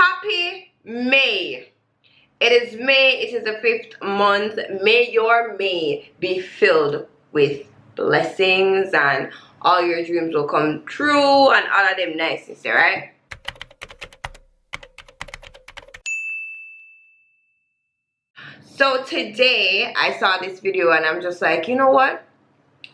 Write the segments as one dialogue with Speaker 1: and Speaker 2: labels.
Speaker 1: Happy May. It is May. It is the 5th month. May your May be filled with blessings and all your dreams will come true and all of them niceness, right? So today I saw this video and I'm just like, you know what?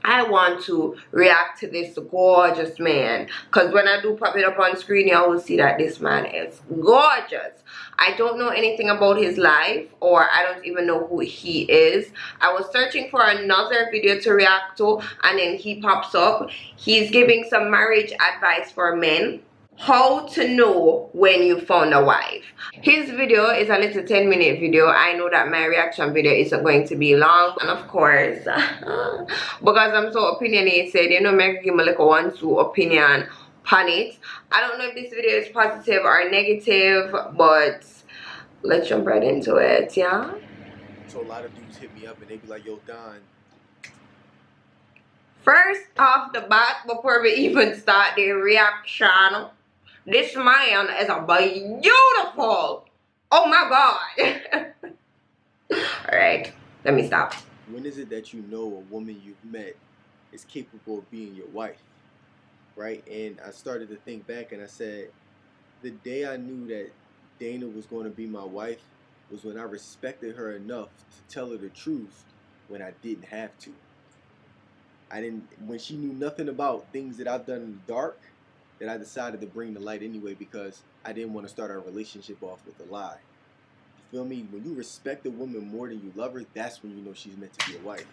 Speaker 1: I want to react to this gorgeous man, because when I do pop it up on screen, you will see that this man is gorgeous. I don't know anything about his life, or I don't even know who he is. I was searching for another video to react to, and then he pops up. He's giving some marriage advice for men. How to know when you found a wife. His video is a little 10-minute video. I know that my reaction video isn't going to be long, and of course because I'm so opinionated, you know, me give me like a 1-2 opinion on it. I don't know if this video is positive or negative, but let's jump right into it. Yeah,
Speaker 2: so a lot of dudes hit me up and they be like, yo Don,
Speaker 1: first off the bat, before we even start the reaction, this man is a beautiful. Oh my God. Alright, let me stop.
Speaker 2: When is it that you know a woman you've met is capable of being your wife? Right? And I started to think back and I said, the day I knew that Dana was going to be my wife was when I respected her enough to tell her the truth when I didn't have to. When she knew nothing about things that I've done in the dark, that I decided to bring the light anyway, because I didn't want to start our relationship off with a lie. You feel me? When you respect a woman more than you love her, that's when you know she's meant to be a wife.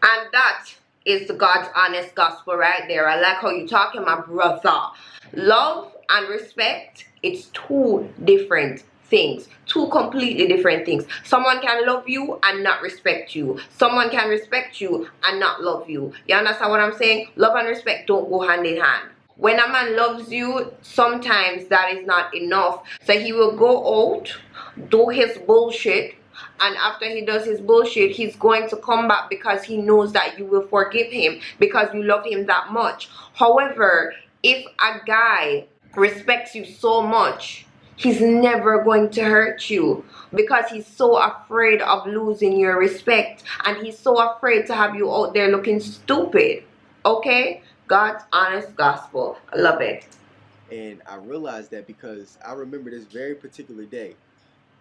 Speaker 1: And that is the God's honest gospel right there. I like how you talking, my brother. Love and respect, it's two different things, two completely different things. Someone can love you and not respect you. Someone can respect you and not love you. You understand what I'm saying? Love and respect don't go hand in hand. When a man loves you, sometimes that is not enough. So he will go out, do his bullshit, and after he does his bullshit, he's going to come back because he knows that you will forgive him because you love him that much. However, if a guy respects you so much, he's never going to hurt you because he's so afraid of losing your respect, and he's so afraid to have you out there looking stupid. Okay? God's honest gospel. I love it.
Speaker 2: And I realized that because I remember this very particular day.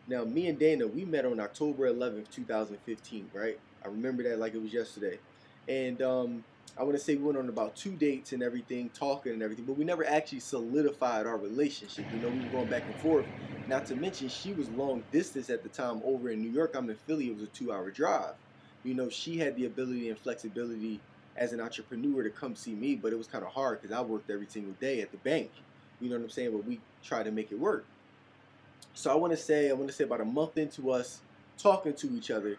Speaker 2: Now, me and Dana, we met on October 11th, 2015, right? I remember that like it was yesterday. And I want to say we went on about 2 dates and everything, talking and everything, but we never actually solidified our relationship. You know, we were going back and forth. Not to mention, she was long distance at the time over in New York. I'm in Philly. It was a 2-hour drive. You know, she had the ability and flexibility as an entrepreneur to come see me, but it was kind of hard because I worked every single day at the bank. You know what I'm saying? But we tried to make it work. So I want to say about a month into us talking to each other,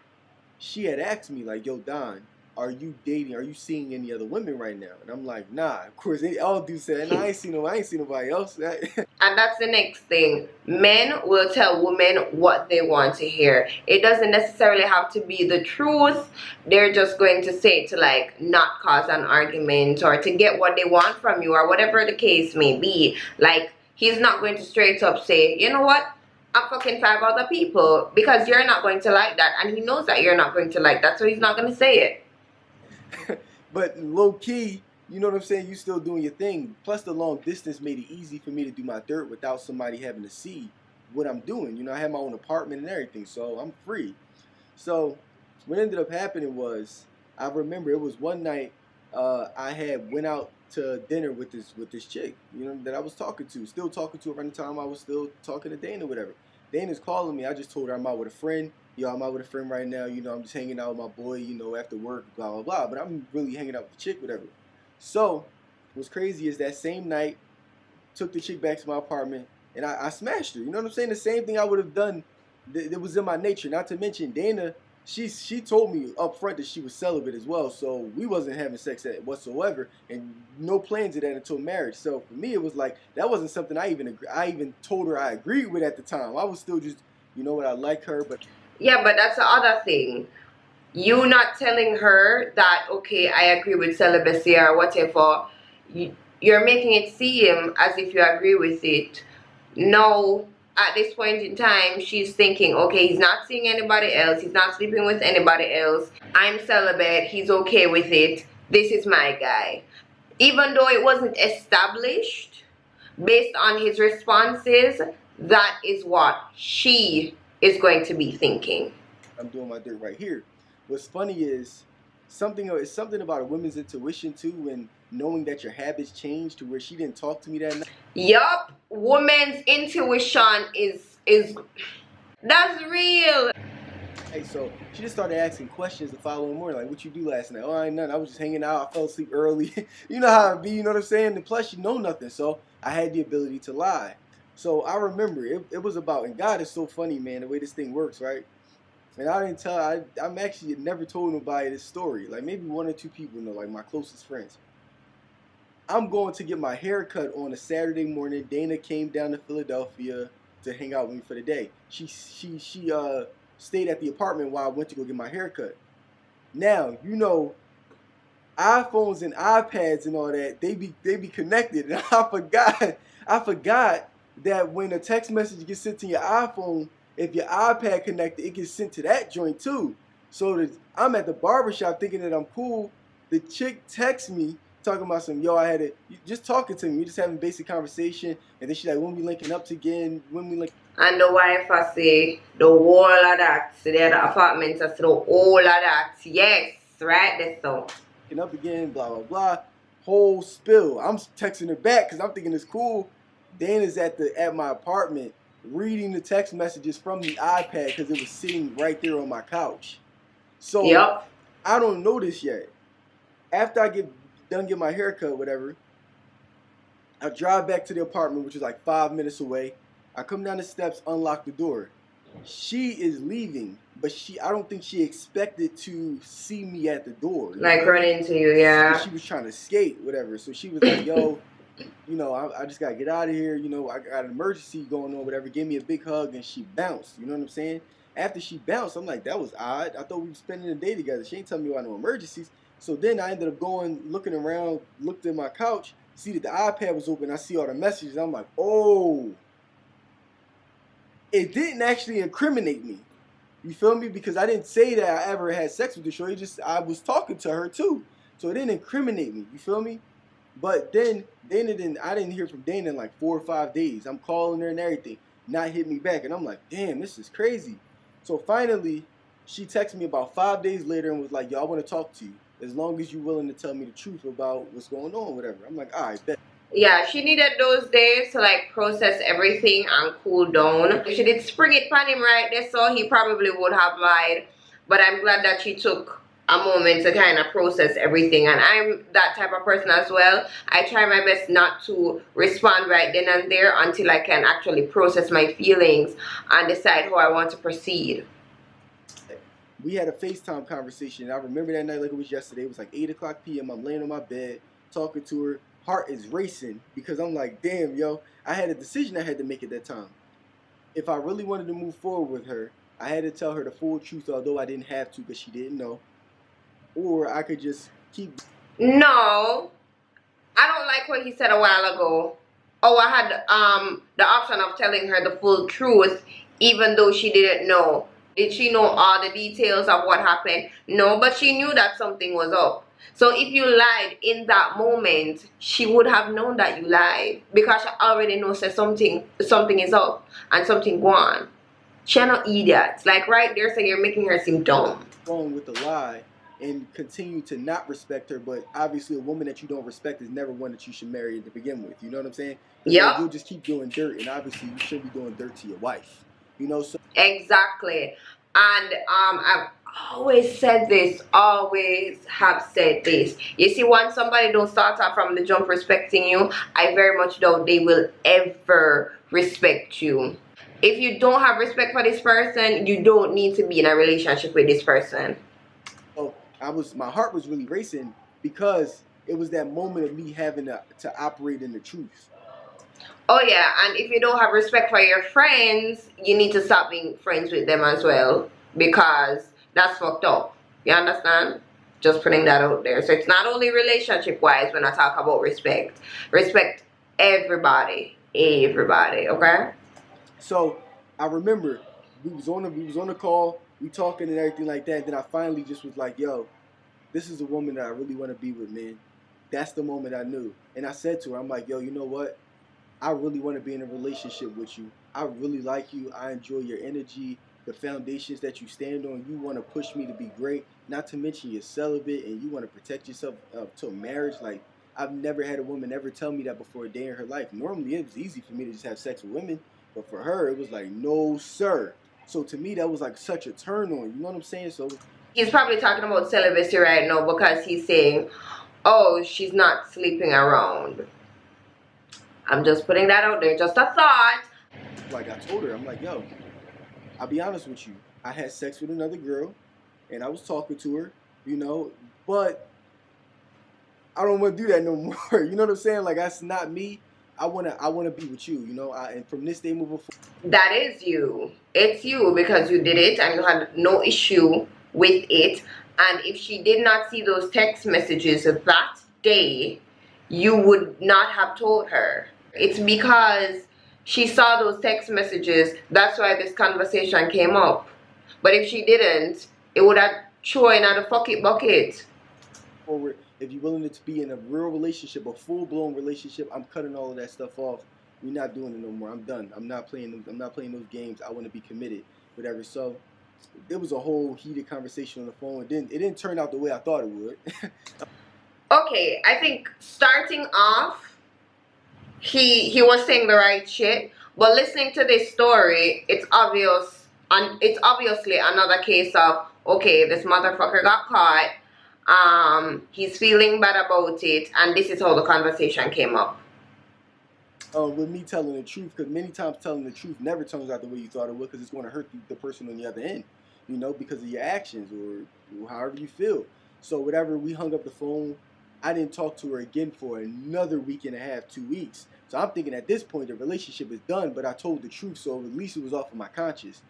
Speaker 2: she had asked me like, yo Don, are you dating, are you seeing any other women right now? And I'm like, nah. Of course, all dudes said, nah, I ain't seen nobody else.
Speaker 1: And that's the next thing. Men will tell women what they want to hear. It doesn't necessarily have to be the truth. They're just going to say it to like not cause an argument or to get what they want from you or whatever the case may be. Like, he's not going to straight up say, you know what? I'm fucking 5 other people, because you're not going to like that. And he knows that you're not going to like that, so he's not going to say it.
Speaker 2: But low key, you know what I'm saying? You still doing your thing. Plus, the long distance made it easy for me to do my dirt without somebody having to see what I'm doing. You know, I have my own apartment and everything, so I'm free. So what ended up happening was, I remember it was one night I had went out to dinner with this chick, you know, that I was talking to, still talking to around the time I was still talking to Dana, whatever. Dana's calling me. I just told her I'm out with a friend. Yo, I'm out with a friend right now. You know, I'm just hanging out with my boy, you know, after work, blah, blah, blah. But I'm really hanging out with the chick, whatever. So what's crazy is that same night, took the chick back to my apartment, and I smashed her. You know what I'm saying? The same thing I would have done. It was in my nature. Not to mention, Dana, she told me up front that she was celibate as well. So we wasn't having sex whatsoever, and no plans of that until marriage. So for me, it was like, that wasn't something I even told her I agreed with at the time. I was still just, you know what, I like her, but...
Speaker 1: Yeah, but that's the other thing. You not telling her that, okay, I agree with celibacy or whatever. You're making it seem as if you agree with it. No, at this point in time, she's thinking, okay, he's not seeing anybody else, he's not sleeping with anybody else, I'm celibate, he's okay with it, this is my guy. Even though it wasn't established, based on his responses, that is what she is going to be thinking.
Speaker 2: I'm doing my dirt right here. What's funny is something about a woman's intuition too, and knowing that your habits change to where she didn't talk to me that night.
Speaker 1: Yup, woman's intuition is that's real.
Speaker 2: Hey, so she just started asking questions the following morning, like, what you do last night? Oh, I ain't nothing. I was just hanging out. I fell asleep early. You know how it be, you know what I'm saying? And plus, you know nothing. So I had the ability to lie. So I remember it was about, and God is so funny, man, the way this thing works, right? And I didn't tell, I'm actually never told nobody this story. Like maybe one or two people know, like my closest friends. I'm going to get my hair cut on a Saturday morning. Dana came down to Philadelphia to hang out with me for the day. She stayed at the apartment while I went to go get my hair cut. Now, you know, iPhones and iPads and all that, they be connected. And I forgot that when a text message gets sent to your iPhone, if your iPad connected, it gets sent to that joint too. So I'm at the barbershop thinking that I'm cool. The chick texts me talking about some, yo, just talking to me. We just having basic conversation. And then she's like, when we linking up again? When we link.
Speaker 1: And the wife I say, the whole of that. So the apartment I say, the whole of that. Yes, right, that's so.
Speaker 2: Linking up again, blah, blah, blah. Whole spill. I'm texting her back because I'm thinking it's cool. Dana's at my apartment reading the text messages from the iPad because it was sitting right there on my couch. So
Speaker 1: yep.
Speaker 2: I don't know this yet. After I get my haircut, whatever, I drive back to the apartment, which is like 5 minutes away. I come down the steps, unlock the door. She is leaving, but I don't think she expected to see me at the door.
Speaker 1: Like run into you, yeah.
Speaker 2: So she was trying to skate, whatever. So she was like, yo, you know, I just got to get out of here. You know, I got an emergency going on, whatever. Gave me a big hug, and she bounced. You know what I'm saying? After she bounced, I'm like, that was odd. I thought we were spending the day together. She ain't telling me about no emergencies. So then I ended up looking around, looked at my couch, see that the iPad was open. I see all the messages. I'm like, oh. It didn't actually incriminate me. You feel me? Because I didn't say that I ever had sex with the shorty. I was talking to her too. So it didn't incriminate me. You feel me? But then I didn't hear from Dana in like 4 or 5 days. I'm calling her and everything. Not hit me back. And I'm like, damn, this is crazy. So finally, she texted me about 5 days later and was like, yo, I want to talk to you. As long as you're willing to tell me the truth about what's going on, whatever. I'm like, all right, bet.
Speaker 1: Yeah, she needed those days to like process everything and cool down. If she did spring it on him right there, so he probably would have lied. But I'm glad that she took a moment to kind of process everything. And I'm that type of person as well. I try my best not to respond right then and there until I can actually process my feelings and decide how I want to proceed.
Speaker 2: We had a FaceTime conversation. I remember that night like it was yesterday. It was like 8 o'clock p.m. I'm laying on my bed talking to her. Heart is racing because I'm like, damn, yo, I had a decision I had to make at that time. If I really wanted to move forward with her, I had to tell her the full truth, although I didn't have to because she didn't know. Or I could just keep...
Speaker 1: No, I don't like what he said a while ago. Oh, I had the option of telling her the full truth even though she didn't know. Did she know all the details of what happened? No, but she knew that something was up. So if you lied in that moment, she would have known that you lied because she already knows that something is up and something gone. She's not idiot. Like right there, so you're making her seem dumb.
Speaker 2: Going with the lie and continue to not respect her, but obviously a woman that you don't respect is never one that you should marry to begin with. You know what I'm saying?
Speaker 1: Yeah.
Speaker 2: You'll just keep doing dirt, and obviously you shouldn't be doing dirt to your wife. You know, so
Speaker 1: exactly. And I've always said this, always have said this. You see, once somebody don't start off from the jump respecting you, I very much doubt they will ever respect you. If you don't have respect for this person, you don't need to be in a relationship with this person.
Speaker 2: Oh, my heart was really racing because it was that moment of me having to operate in the truth.
Speaker 1: Oh yeah, and if you don't have respect for your friends, you need to stop being friends with them as well, because that's fucked up. You understand? Just putting that out there. So it's not only relationship wise when I talk about respect. Respect everybody, okay?
Speaker 2: So I remember we was on the call, we talking and everything like that. And then I finally just was like, yo, this is a woman that I really want to be with, man. That's the moment I knew. And I said to her, I'm like, yo, you know what? I really want to be in a relationship with you. I really like you. I enjoy your energy, the foundations that you stand on. You want to push me to be great. Not to mention you're celibate and you want to protect yourself to marriage. Like, I've never had a woman ever tell me that before a day in her life. Normally, it was easy for me to just have sex with women, but for her, it was like, no, sir. So to me, that was like such a turn on. You know what I'm saying? So
Speaker 1: He's probably talking about celibacy right now because he's saying, oh, she's not sleeping around. I'm just putting that out there, just a thought.
Speaker 2: like I told her, I'm like, yo, I'll be honest with you. I had sex with another girl, and I was talking to her, you know, but I don't want to do that no more. You know what I'm saying? Like that's not me. I wanna be with you, you know. And from this day moving forward,
Speaker 1: That is you. It's you because you did it and you had no issue with it. And if she did not see those text messages that day, you would not have told her. It's because she saw those text messages, that's why this conversation came up. But if she didn't, it would have thrown out a fucking bucket.
Speaker 2: if you're willing to be in a real relationship, a full blown relationship, I'm cutting all of that stuff off. We're not doing it no more. I'm done. I'm not playing. I'm not playing those games. I want to be committed, whatever. So there was a whole heated conversation on the phone. It didn't turn out the way I thought it would.
Speaker 1: Okay, I think starting off, he was saying the right shit, but listening to this story, it's obvious, and it's obviously another case of, okay, this motherfucker got caught, he's feeling bad about it, and this is how the conversation came up.
Speaker 2: With me telling the truth, because many times telling the truth never turns out the way you thought it would, because it's going to hurt the person on the other end, you know, because of your actions or however you feel. So whatever, we hung up the phone. I didn't talk to her again for another week and a half, 2 weeks. So I'm thinking at this point the relationship is done, but I told the truth, so at least it was off of my conscience.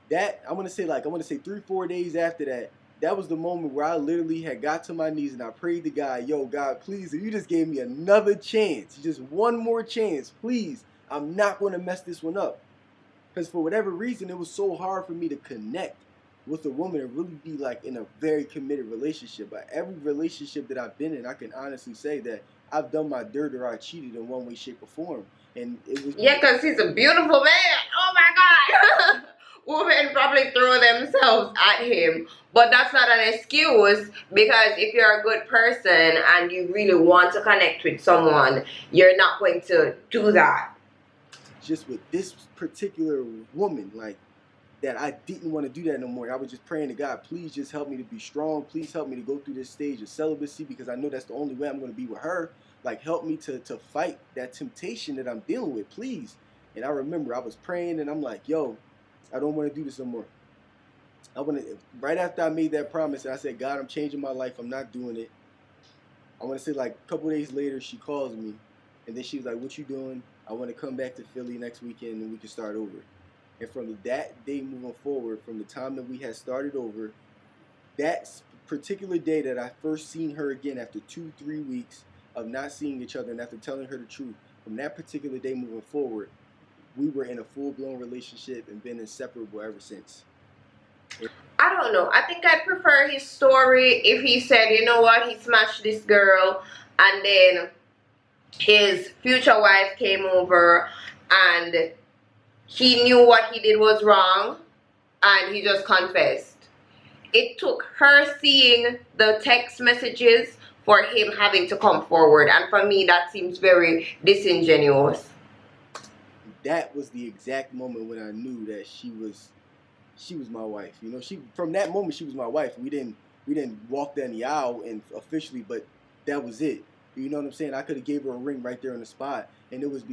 Speaker 2: That I want to say 3-4 days after that, that was the moment where I literally had got to my knees and I prayed to God, yo, God, please, if you just gave me another chance, just one more chance, please, I'm not going to mess this one up. Because for whatever reason, it was so hard for me to connect with a woman and really be like in a very committed relationship. But every relationship that I've been in, I can honestly say that I've done my dirt or I cheated in one way, shape, or form. And it was...
Speaker 1: Yeah, because he's a beautiful man. Oh my God. Women probably throw themselves at him, but that's not an excuse, because if you're a good person and you really want to connect with someone, you're not going to do that.
Speaker 2: Just with this particular woman, like, that I didn't want to do that no more. I was just praying to God, please just help me to be strong. Please help me to go through this stage of celibacy, because I know that's the only way I'm going to be with her. Like, help me to fight that temptation that I'm dealing with, please. And I remember I was praying and I'm like, yo, I don't want to do this no more. Right after I made that promise and I said, God, I'm changing my life, I'm not doing it. I want to say like a couple days later, she calls me and then she was like, what you doing? I want to come back to Philly next weekend and we can start over. And from that day moving forward, from the time that we had started over, that particular day that I first seen her again after 2-3 weeks of not seeing each other and after telling her the truth, from that particular day moving forward, we were in a full-blown relationship and been inseparable ever since.
Speaker 1: I don't know. I think I prefer his story if he said, you know what, he smashed this girl and then his future wife came over and he knew what he did was wrong and he just confessed. It took her seeing the text messages for him having to come forward, and for me that seems very disingenuous.
Speaker 2: That was the exact moment when I knew that she was my wife. You know, from that moment she was my wife. We didn't walk down the aisle and officially, but that was it. You know what I'm saying? I could have gave her a ring right there on the spot, and it was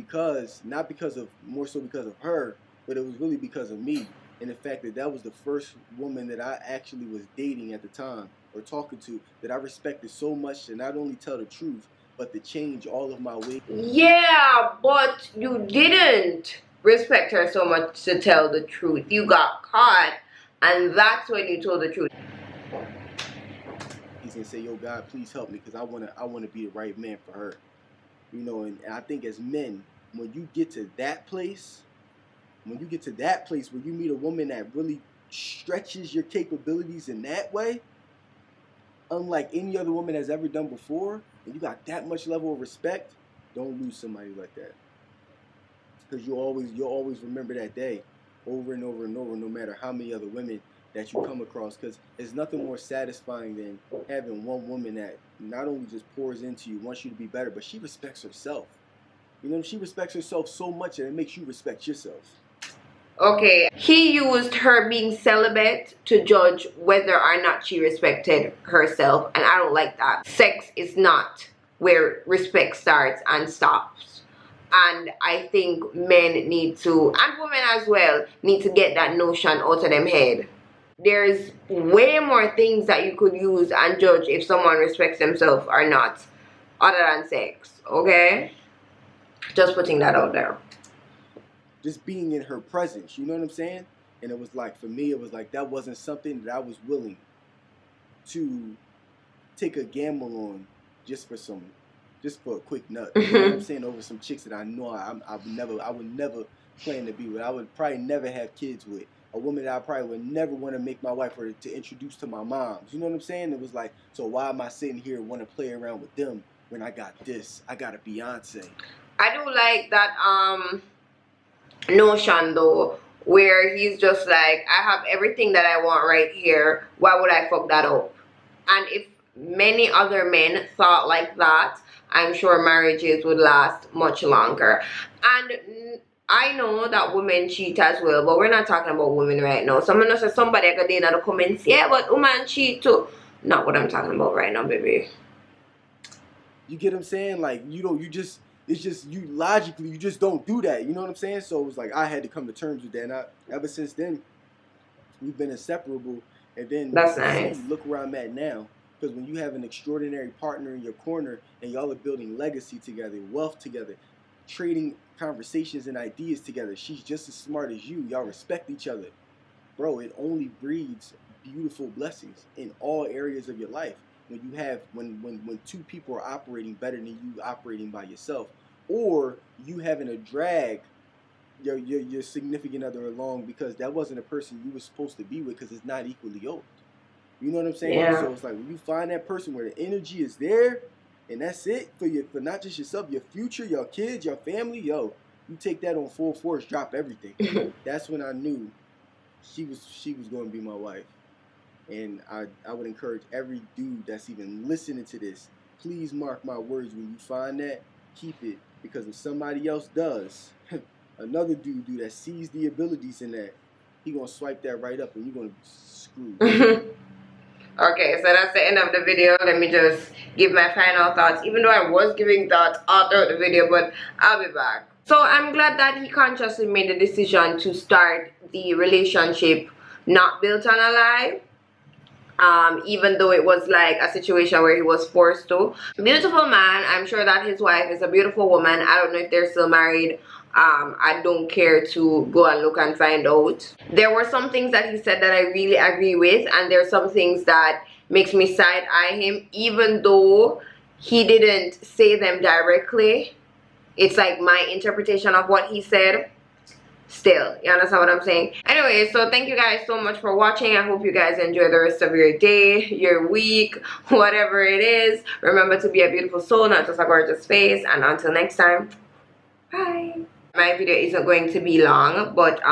Speaker 2: more so because of her, but it was really because of me and the fact that that was the first woman that I actually was dating at the time or talking to that I respected so much to not only tell the truth but to change all of my ways.
Speaker 1: Yeah, but you didn't respect her so much to tell the truth. You got caught, and that's when you told the truth.
Speaker 2: He's gonna say, "Yo, God, please help me, because I wanna be the right man for her." You know, and I think as men, when you get to that place, When you get to that place where you meet a woman that really stretches your capabilities in that way, unlike any other woman has ever done before, and you got that much level of respect, don't lose somebody like that. Because you'll always remember that day over and over and over, no matter how many other women that you come across. Because there's nothing more satisfying than having one woman that not only just pours into you, wants you to be better, but she respects herself. You know, she respects herself so much that it makes you respect yourself.
Speaker 1: Okay, he used her being celibate to judge whether or not she respected herself, and I don't like that. Sex is not where respect starts and stops. And I think men need to, and women as well, need to get that notion out of them head. There's way more things that you could use and judge if someone respects themselves or not, other than sex, okay? Just putting that out there.
Speaker 2: Just being in her presence, you know what I'm saying? And it was like, for me, it was like that wasn't something that I was willing to take a gamble on just for a quick nut. You know what I'm saying? Over some chicks that I know I would never plan to be with. I would probably never have kids with. A woman that I probably would never want to make my wife or to introduce to my moms. You know what I'm saying? It was like, so why am I sitting here and want to play around with them when I got this? I got a Beyonce.
Speaker 1: I do like that notion though, where he's just like, I have everything that I want right here, why would I fuck that up? And if many other men thought like that, I'm sure marriages would last much longer. And I know that women cheat as well, but we're not talking about women right now. Someone knows that somebody could in the comments, yeah, but women cheat too. Not what I'm talking about right now, baby.
Speaker 2: You get what I'm saying? Like, you know, it's just you logically, you just don't do that. You know what I'm saying? So it was like I had to come to terms with that. And ever since then, we've been inseparable. And then
Speaker 1: that's nice.
Speaker 2: Look where I'm at now. Because when you have an extraordinary partner in your corner and y'all are building legacy together, wealth together, trading conversations and ideas together, she's just as smart as you. Y'all respect each other. Bro, it only breeds beautiful blessings in all areas of your life. When you have when two people are operating better than you operating by yourself, or you having to drag your significant other along because that wasn't a person you were supposed to be with because it's not equally yoked. You know what I'm saying?
Speaker 1: Yeah.
Speaker 2: So it's like when you find that person where the energy is there, and that's it for not just yourself, your future, your kids, your family. Yo, you take that on full force, drop everything. That's when I knew she was going to be my wife. And I would encourage every dude that's even listening to this, please mark my words, when you find that, keep it. Because if somebody else does, another dude that sees the abilities in that, he going to swipe that right up and you're going to be screwed.
Speaker 1: Okay, so that's the end of the video. Let me just give my final thoughts, even though I was giving thoughts all throughout the video, but I'll be back. So I'm glad that he consciously made the decision to start the relationship not built on a lie. Even though it was like a situation where he was forced to. Beautiful man. I'm sure that his wife is a beautiful woman. I don't know if they're still married. I don't care to go and look and find out. There were some things that he said that I really agree with, and there are some things that makes me side eye him, even though he didn't say them directly. It's like my interpretation of what he said. Still, you understand what I'm saying? Anyway, so thank you guys so much for watching. I hope you guys enjoy the rest of your day, your week, whatever it is. Remember to be a beautiful soul, not just a gorgeous face. And until next time, bye. My video isn't going to be long, but